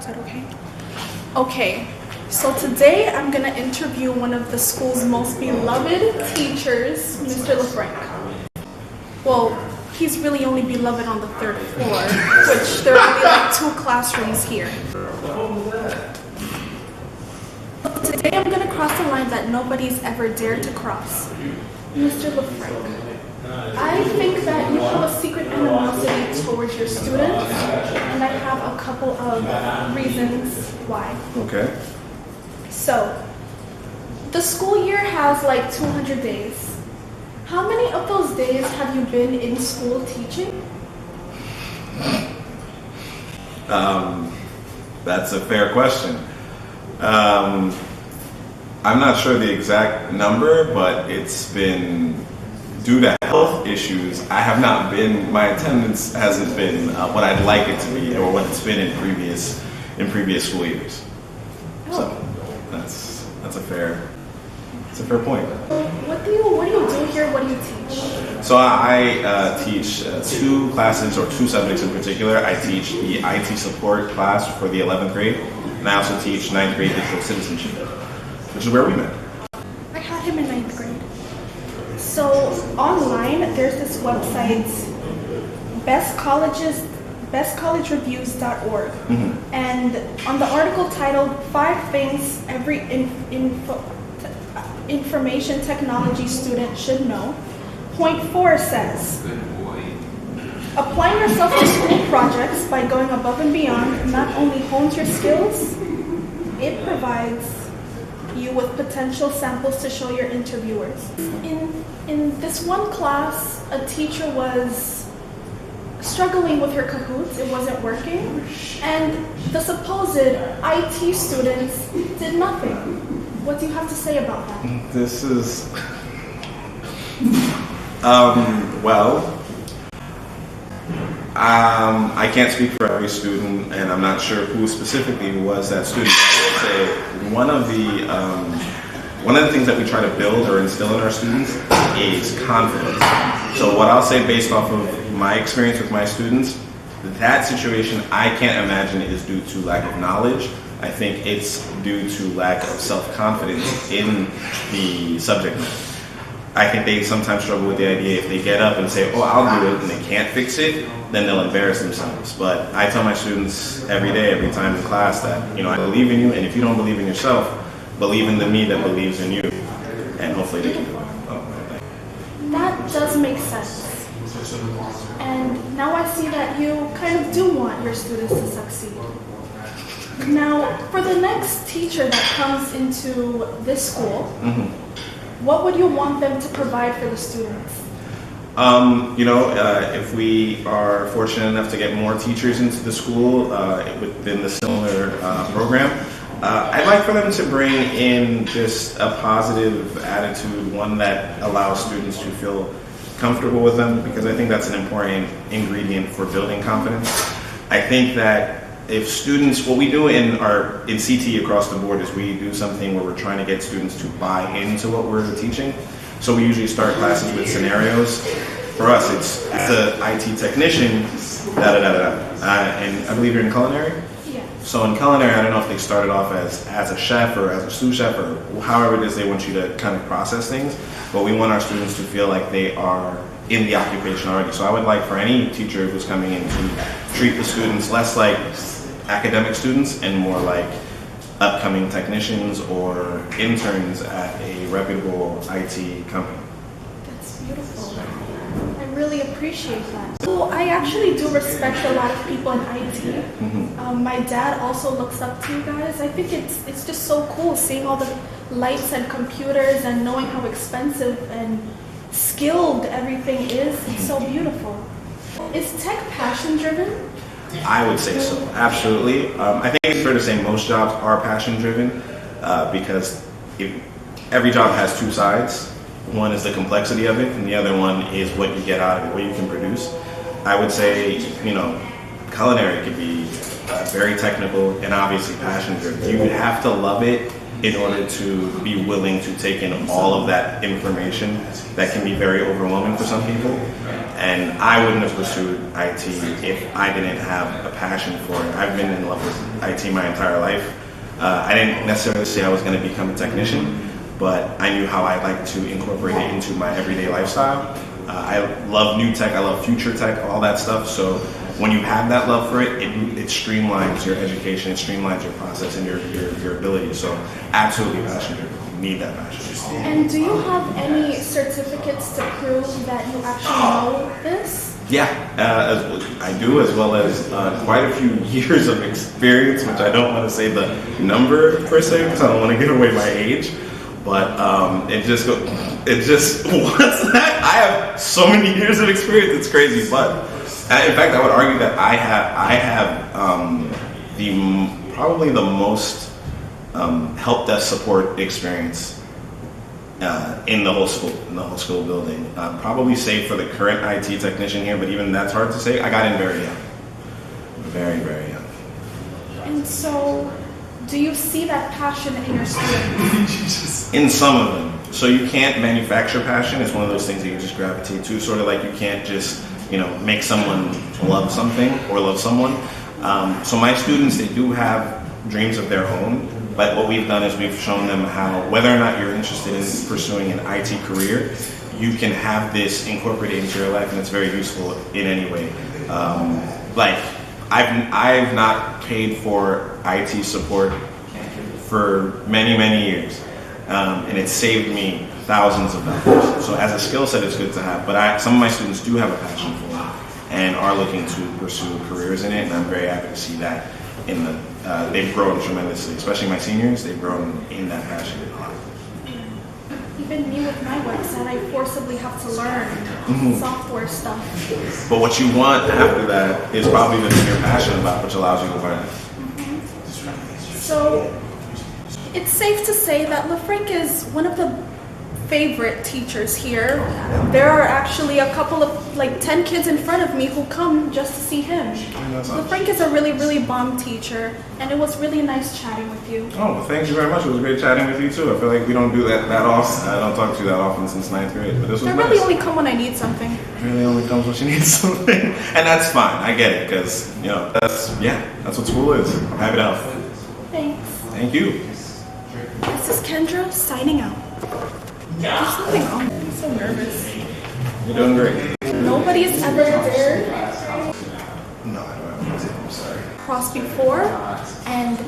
Is that okay? Okay, so today I'm gonna interview one of the school's most beloved teachers, Mr. Lifranc. Well, he's really only beloved on the 3rd floor, which there are only like 2 classrooms here. Today I'm gonna cross the line that nobody's ever dared to cross. Mr. Lifranc, I think that you have a secret animosity towards your students, and I have a couple of reasons why. Okay. So, the school year has like 200 days. How many of those days have you been in school teaching? That's a fair question. I'm not sure the exact number, but it's been due to health issues. I have not been. My attendance hasn't been what I'd like it to be, or what it's been in previous school years. So that's a fair point. What do you do here? What do you teach? So I teach 2 classes, or 2 subjects in particular. I teach the IT support class for the 11th grade, and I also teach 9th grade digital citizenship, which is where we met. I had him in 9th grade. So online, there's this website, bestcollegereviews.org, and on the article titled 5 Things Every Information Technology Student Should Know, point 4 says, applying yourself to school projects by going above and beyond not only hones your skills, it provides you with potential samples to show your interviewers. In this one class, a teacher was struggling with her Kahoots, it wasn't working, and the supposed IT students did nothing. What do you have to say about that? This is, I can't speak for every student, and I'm not sure who specifically was that student. I would say one of the things that we try to build or instill in our students is confidence. So what I'll say based off of my experience with my students, that situation I can't imagine is due to lack of knowledge. I think it's due to lack of self-confidence in the subject matter. I think they sometimes struggle with the idea if they get up and say, oh, I'll do it, and they can't fix it, then they'll embarrass themselves. But I tell my students every day, every time in class that, I believe in you, and if you don't believe in yourself, believe in the me that believes in you, and hopefully they can do it. That does make sense. And now I see that you kind of do want your students to succeed. Now, for the next teacher that comes into this school, what would you want them to provide for the students? If we are fortunate enough to get more teachers into the school within the similar program, I'd like for them to bring in just a positive attitude, one that allows students to feel comfortable with them, because I think that's an important ingredient for building confidence. I think that if students, what we do in CT across the board is we do something where we're trying to get students to buy into what we're teaching. So we usually start classes with scenarios. For us, it's the IT technician, and I believe you're in culinary? Yeah. So in culinary, I don't know if they started off as a chef or as a sous chef or however it is they want you to kind of process things, but we want our students to feel like they are in the occupation already. So I would like for any teacher who's coming in to treat the students less like academic students and more like upcoming technicians or interns at a reputable IT company. That's beautiful. I really appreciate that. So I actually do respect a lot of people in IT. My dad also looks up to you guys. I think it's just so cool seeing all the lights and computers and knowing how expensive and skilled everything is. It's so beautiful. Is tech passion driven? I would say so, absolutely. I think it's fair to say most jobs are passion driven because every job has 2 sides. One is the complexity of it, and the other one is what you get out of it, what you can produce. I would say, culinary could be very technical and obviously passion driven. You would have to love it in order to be willing to take in all of that information that can be very overwhelming for some people. And I wouldn't have pursued IT if I didn't have a passion for it. I've been in love with IT my entire life. I didn't necessarily say I was going to become a technician, but I knew how I'd like to incorporate it into my everyday lifestyle. I love new tech, I love future tech, all that stuff. So when you have that love for it, it streamlines your education, it streamlines your process and your ability. So absolutely passionate. You need that passion. And do you have any certificates to prove that you actually know this? Yeah, I do, as well as quite a few years of experience, which I don't want to say the number per se, because I don't want to give away my age. But once that, I have so many years of experience, it's crazy. But in fact, I would argue that I have probably the most help desk support experience in the whole school building. Probably save for the current IT technician here, but even that's hard to say. I got in very young, very, very young. And so, do you see that passion in your students? In some of them. So you can't manufacture passion. It's one of those things that you just gravitate to. Sort of like you can't just, make someone love something or love someone. So my students, they do have dreams of their own. But what we've done is we've shown them how, whether or not you're interested in pursuing an IT career, you can have this incorporated into your life, and it's very useful in any way. I've not paid for IT support for many, many years, and it saved me thousands of dollars. So as a skill set, it's good to have. But some of my students do have a passion for it and are looking to pursue careers in it, and I'm very happy to see that they've grown tremendously, especially my seniors. They've grown in that passion a lot. Even me with my website, I forcibly have to learn software stuff. But what you want after that is probably the thing you're passionate about, which allows you to learn. So it's safe to say that Lifranc is one of the favorite teachers here. There are actually a couple of 10 kids in front of me who come just to see him. Lifranc is a really, really bomb teacher, and it was really nice chatting with you. Oh, well, thank you very much. It was great chatting with you too. I feel like we don't do that often. I don't talk to you that often since 9th grade, but this was I nice. really only come when I need something. It really only comes when she needs something, and that's fine. I get it, because that's what school is. Happy to help. Thanks. Thank you. This is Kendrah signing out. There's something wrong. I'm so nervous. You're doing great. Nobody's ever dared No, I don't have anything. I'm sorry. cross before, and